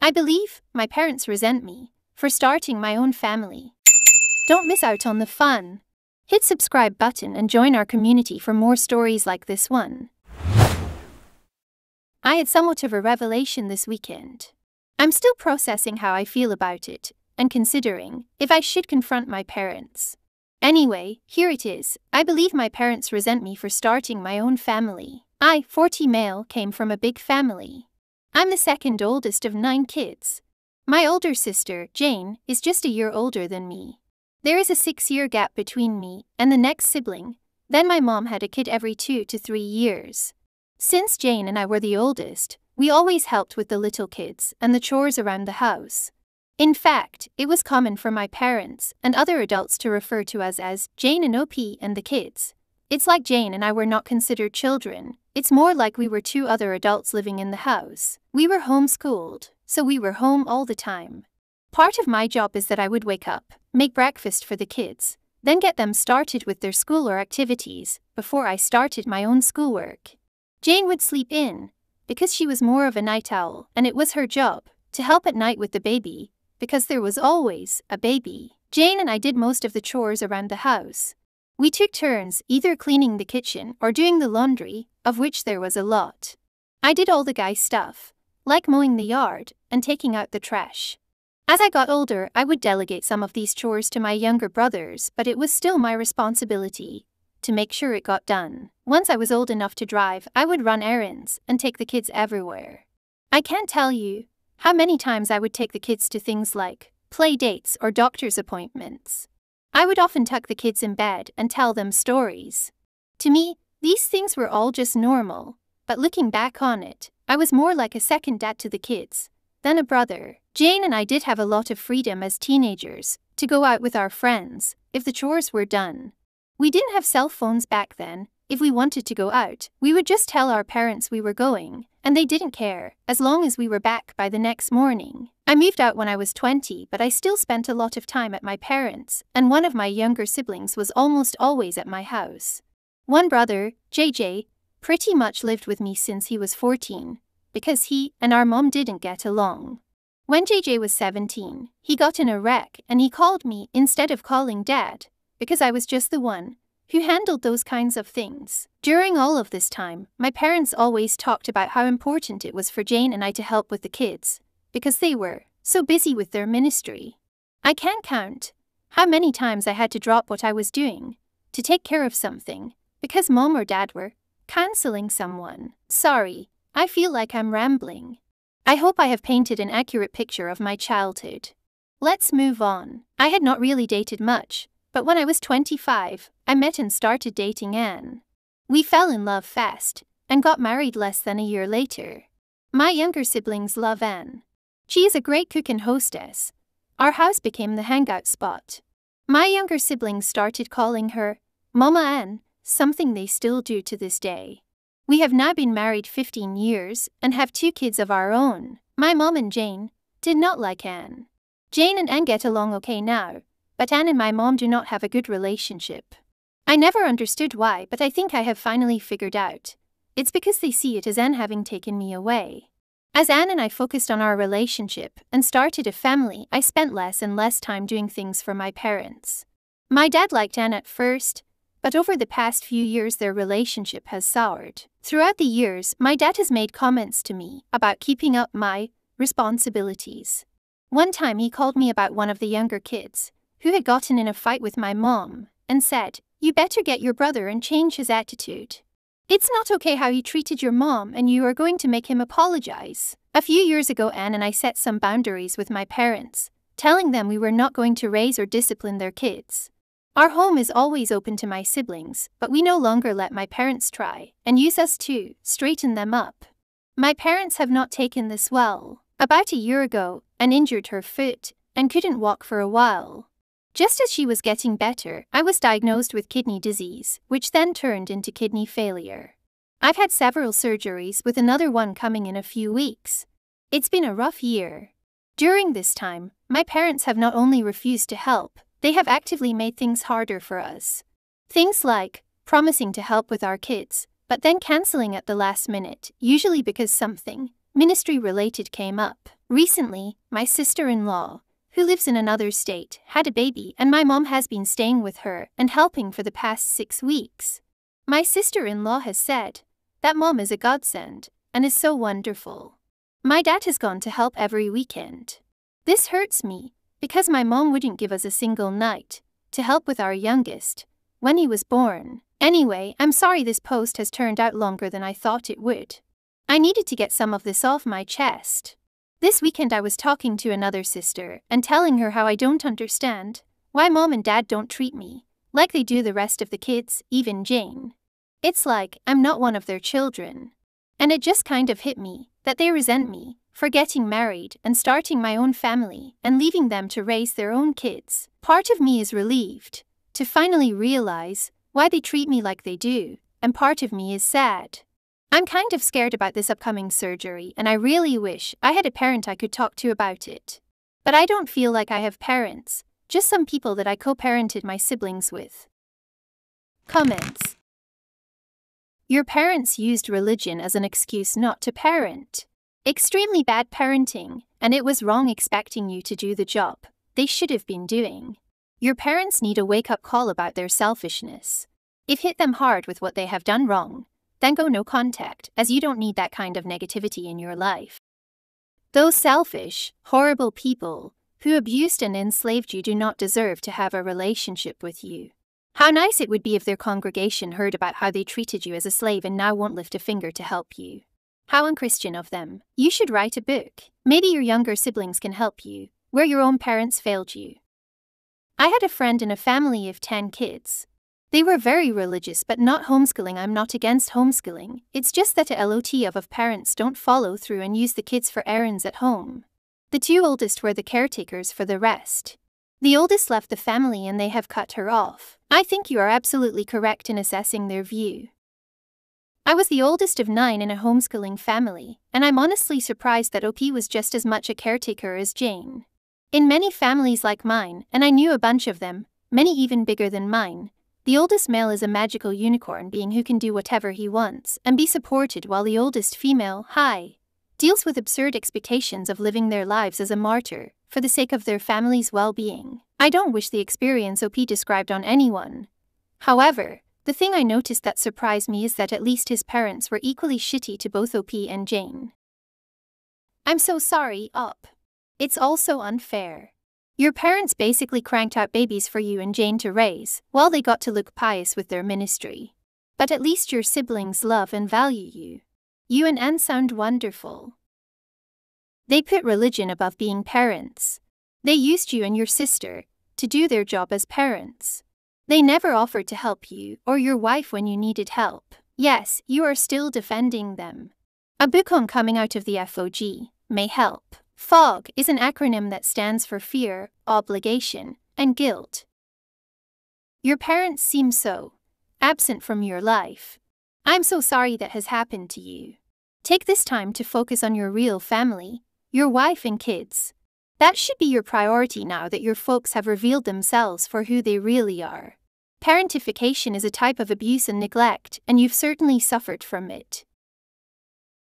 I believe my parents resent me for starting my own family. Don't miss out on the fun. Hit subscribe button and join our community for more stories like this one. I had somewhat of a revelation this weekend. I'm still processing how I feel about it and considering if I should confront my parents. Anyway, here it is. I believe my parents resent me for starting my own family. I, 40 male, came from a big family. I'm the second oldest of 9 kids. My older sister, Jane, is just a year older than me. There is a 6-year gap between me and the next sibling. Then my mom had a kid every 2 to 3 years. Since Jane and I were the oldest, we always helped with the little kids and the chores around the house. In fact, it was common for my parents and other adults to refer to us as Jane and OP and the kids. It's like Jane and I were not considered children. It's more like we were 2 other adults living in the house. We were homeschooled, so we were home all the time. Part of my job is that I would wake up, make breakfast for the kids, then get them started with their school or activities before I started my own schoolwork. Jane would sleep in, because she was more of a night owl, and it was her job to help at night with the baby, because there was always a baby. Jane and I did most of the chores around the house. We took turns either cleaning the kitchen or doing the laundry, of which there was a lot. I did all the guy stuff, like mowing the yard and taking out the trash. As I got older, I would delegate some of these chores to my younger brothers, but it was still my responsibility to make sure it got done. Once I was old enough to drive, I would run errands and take the kids everywhere. I can't tell you how many times I would take the kids to things like play dates or doctor's appointments. I would often tuck the kids in bed and tell them stories. To me, these things were all just normal, but looking back on it, I was more like a second dad to the kids than a brother. Jane and I did have a lot of freedom as teenagers to go out with our friends if the chores were done. We didn't have cell phones back then. If we wanted to go out, we would just tell our parents we were going, and they didn't care, as long as we were back by the next morning. I moved out when I was 20, but I still spent a lot of time at my parents', and one of my younger siblings was almost always at my house. One brother, JJ, pretty much lived with me since he was 14, because he and our mom didn't get along. When JJ was 17, he got in a wreck and he called me instead of calling Dad, because I was just the one who handled those kinds of things. During all of this time, my parents always talked about how important it was for Jane and I to help with the kids, because they were so busy with their ministry. I can't count how many times I had to drop what I was doing to take care of something, because Mom or Dad were counseling someone. Sorry, I feel like I'm rambling. I hope I have painted an accurate picture of my childhood. Let's move on. I had not really dated much, but when I was 25, I met and started dating Anne. We fell in love fast and got married less than a year later. My younger siblings love Anne. She is a great cook and hostess. Our house became the hangout spot. My younger siblings started calling her Mama Anne, something they still do to this day. We have now been married 15 years and have 2 kids of our own. My mom and Jane did not like Anne. Jane and Anne get along okay now, but Anne and my mom do not have a good relationship. I never understood why, but I think I have finally figured out. It's because they see it as Anne having taken me away. As Anne and I focused on our relationship and started a family, I spent less and less time doing things for my parents. My dad liked Anne at first, but over the past few years their relationship has soured. Throughout the years, my dad has made comments to me about keeping up my responsibilities. One time he called me about one of the younger kids, who had gotten in a fight with my mom, and said, "You better get your brother and change his attitude. It's not okay how he treated your mom and you are going to make him apologize." A few years ago Anne and I set some boundaries with my parents, telling them we were not going to raise or discipline their kids. Our home is always open to my siblings, but we no longer let my parents try and use us to straighten them up. My parents have not taken this well. About a year ago, Anne injured her foot and couldn't walk for a while. Just as she was getting better, I was diagnosed with kidney disease, which then turned into kidney failure. I've had several surgeries, with another one coming in a few weeks. It's been a rough year. During this time, my parents have not only refused to help, they have actively made things harder for us. Things like promising to help with our kids, but then canceling at the last minute, usually because something ministry-related came up. Recently, my sister-in-law, who lives in another state, had a baby and my mom has been staying with her and helping for the past 6 weeks. My sister-in-law has said that mom is a godsend and is so wonderful. My dad has gone to help every weekend. This hurts me because my mom wouldn't give us a single night to help with our youngest when he was born. Anyway, I'm sorry this post has turned out longer than I thought it would. I needed to get some of this off my chest. This weekend I was talking to another sister and telling her how I don't understand why mom and dad don't treat me like they do the rest of the kids, even Jane. It's like I'm not one of their children. And it just kind of hit me that they resent me for getting married and starting my own family and leaving them to raise their own kids. Part of me is relieved to finally realize why they treat me like they do, and part of me is sad. I'm kind of scared about this upcoming surgery, and I really wish I had a parent I could talk to about it. But I don't feel like I have parents, just some people that I co-parented my siblings with. Comments. Your parents used religion as an excuse not to parent. Extremely bad parenting, and it was wrong expecting you to do the job they should have been doing. Your parents need a wake-up call about their selfishness. If hit them hard with what they have done wrong, then go no contact, as you don't need that kind of negativity in your life. Those selfish, horrible people who abused and enslaved you do not deserve to have a relationship with you. How nice it would be if their congregation heard about how they treated you as a slave and now won't lift a finger to help you. How unchristian of them. You should write a book. Maybe your younger siblings can help you, where your own parents failed you. I had a friend in a family of 10 kids. They were very religious but not homeschooling. I'm not against homeschooling, it's just that a lot of parents don't follow through and use the kids for errands at home. The 2 oldest were the caretakers for the rest. The oldest left the family and they have cut her off. I think you are absolutely correct in assessing their view. I was the oldest of 9 in a homeschooling family, and I'm honestly surprised that OP was just as much a caretaker as Jane. In many families like mine, and I knew a bunch of them, many even bigger than mine, the oldest male is a magical unicorn being who can do whatever he wants and be supported, while the oldest female, deals with absurd expectations of living their lives as a martyr for the sake of their family's well-being. I don't wish the experience OP described on anyone. However, the thing I noticed that surprised me is that at least his parents were equally shitty to both OP and Jane. I'm so sorry, OP. It's all so unfair. Your parents basically cranked out babies for you and Jane to raise, while they got to look pious with their ministry. But at least your siblings love and value you. You and Anne sound wonderful. They put religion above being parents. They used you and your sister to do their job as parents. They never offered to help you or your wife when you needed help. Yes, you are still defending them. A book on coming out of the FOG may help. FOG is an acronym that stands for fear, obligation, and guilt. Your parents seem so absent from your life. I'm so sorry that has happened to you. Take this time to focus on your real family, your wife and kids. That should be your priority now that your folks have revealed themselves for who they really are. Parentification is a type of abuse and neglect, and you've certainly suffered from it.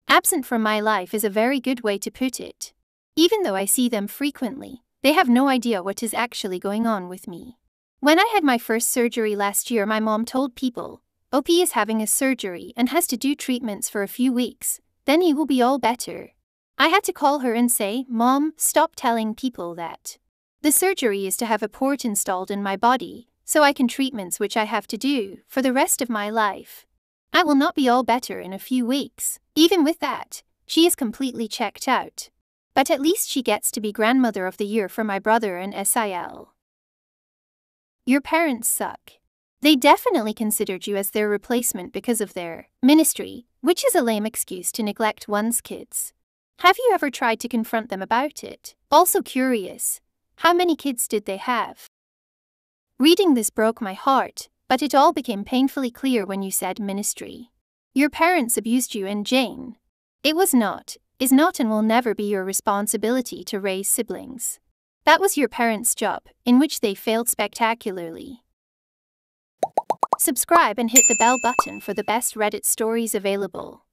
Absent from my life is a very good way to put it. Even though I see them frequently, they have no idea what is actually going on with me. When I had my first surgery last year, my mom told people, OP is having a surgery and has to do treatments for a few weeks, then he will be all better. I had to call her and say, Mom, stop telling people that. The surgery is to have a port installed in my body, so I can treatments which I have to do for the rest of my life. I will not be all better in a few weeks. Even with that, she is completely checked out. But at least she gets to be grandmother of the year for my brother and SIL. Your parents suck. They definitely considered you as their replacement because of their ministry, which is a lame excuse to neglect one's kids. Have you ever tried to confront them about it? Also curious, how many kids did they have? Reading this broke my heart, but it all became painfully clear when you said ministry. Your parents abused you and Jane. It was not, is not and will never be your responsibility to raise siblings. That was your parents' job, in which they failed spectacularly. Subscribe and hit the bell button for the best Reddit stories available.